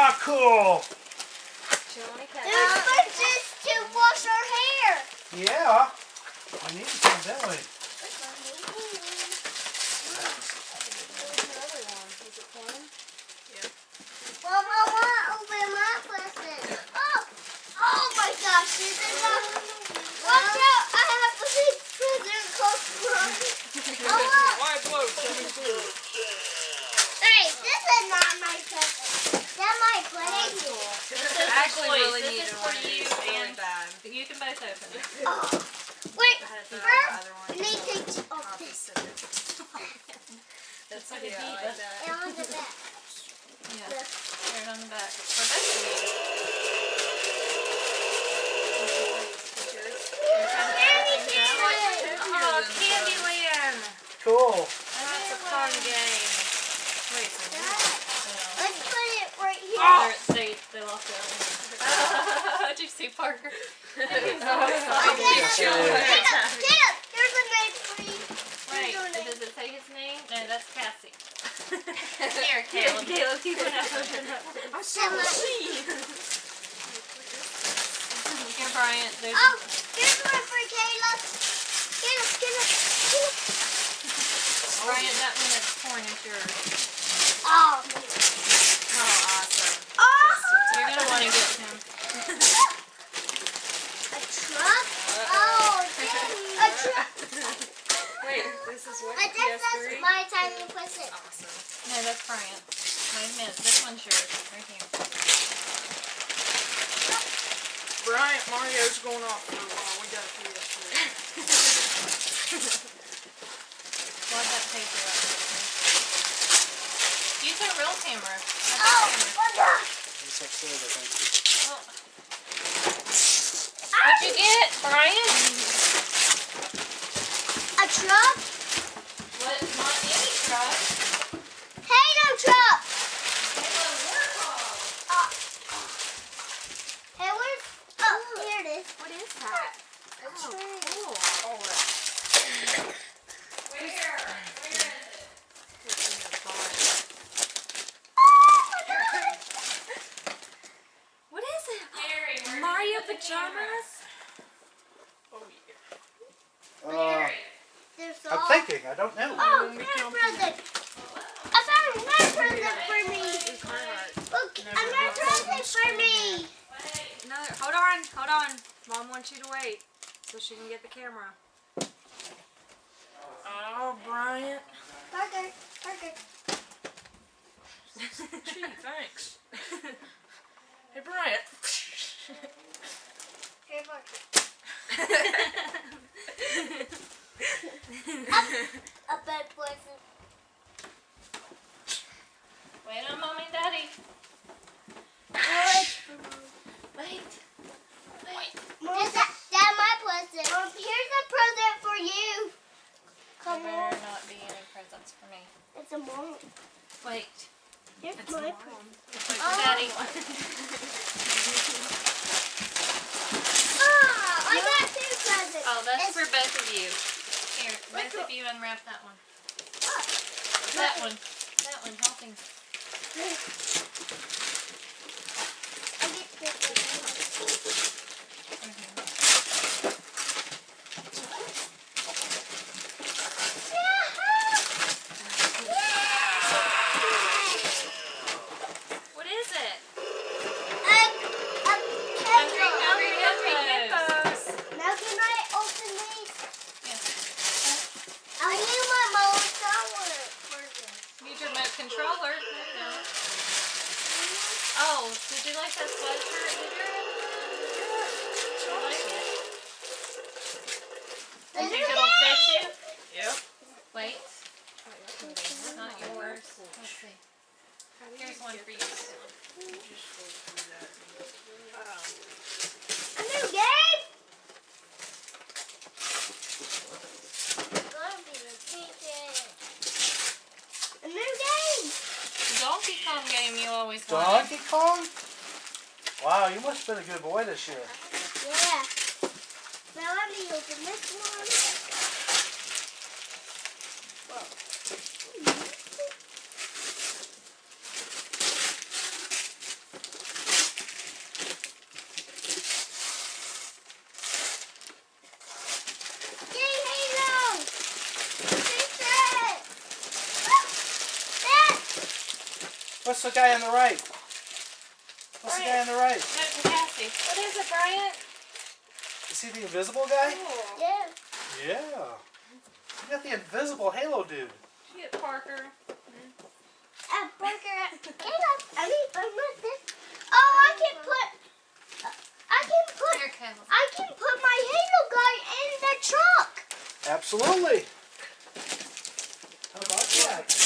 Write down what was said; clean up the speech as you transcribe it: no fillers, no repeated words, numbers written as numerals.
Ah, cool. There's sponges to wash our hair. Yeah. We need some, don't we? Well, I want to open my present. Oh my gosh, this is a... Watch out, I have a big present called Hey, this is not my present. That's my plate. This is actually really neat for you and you can both open it. Oh. Wait, first, we need to take off this. That's like a deep. And on the back. Yeah, turn it on the back. For both of you. Oh, Candyland! Cool. That's a fun game. Wait, Let's put it right here. oh. They lost it. Did you see Parker? Okay, get up. Here's a knife for you. Wait, does it say his name? No, that's Cassie. Here, Caleb. Caleb, keep it up. I'm so sweet. Here, Brian. There's Oh, here's one for Caleb. Get up. Brian, that one that's torn is yours. Oh. Oh, awesome. Oh. You're gonna want to get him. A truck? Oh, a truck. Wait, this is what? I guess that's my tiny present. Awesome. No, that's Brian. Wait a minute. This one's yours. Right here. Brian, Mario's going off for a while. We got to do this. Slide that paper up. Use a real camera. Oh, what's that? It's upstairs, I think. Oh. What'd you get, Brian? A truck? What? Not any truck. Halo truck. It's a Warthog. Hey, where's... Oh, here it is. What is that? A train. Cool. Oh, Where? Where is it? it's in the barn. What is it? Mary, where Mario did you put the camera? pajamas? Oh, yeah. Uh, There's I'm all... thinking. I don't know. Oh, nice present. I found a nice present for me. Look, a nice present for me. No, hold on. Mom wants you to wait so she can get the camera. Oh, Bryant. Parker. Gee, thanks. Hey, Bryant. Hey, Parker. A bed present. Wait on Mommy and Daddy. Wait. That's my present. Here's a present for you. Come There on. better not be any presents for me. It's a mom. Wait. Here's It's my mom. present. It's like Oh. Daddy. I got two presents. Oh, that's It's- for both of you. Here, both of you unwrap that one. That one. That one, helping. I get this one. What is it? Hungry hippos. Now can I open these? Yes. I need my remote controller for this. Need your remote controller. There you go. Oh, did you like that sweatshirt, Adrian? I like it. You think it'll fit you? Yep. Wait. It's not yours. Let's see. Here's one for you. A new game? A new game. Donkey Kong game you always wanted. Donkey Kong? Wow, you must have been a good boy this year. Yeah. Now let me open this one. What's the guy on the right? What's the guy on the right? That's Cassie. What is it, Bryant? Is he the invisible guy? Cool. Yeah. Yeah. You got the invisible Halo dude. Get Parker. A burger. I need this. Oh, I can put. Here, Cal. I can put my Halo guy in the truck. Absolutely. How about that?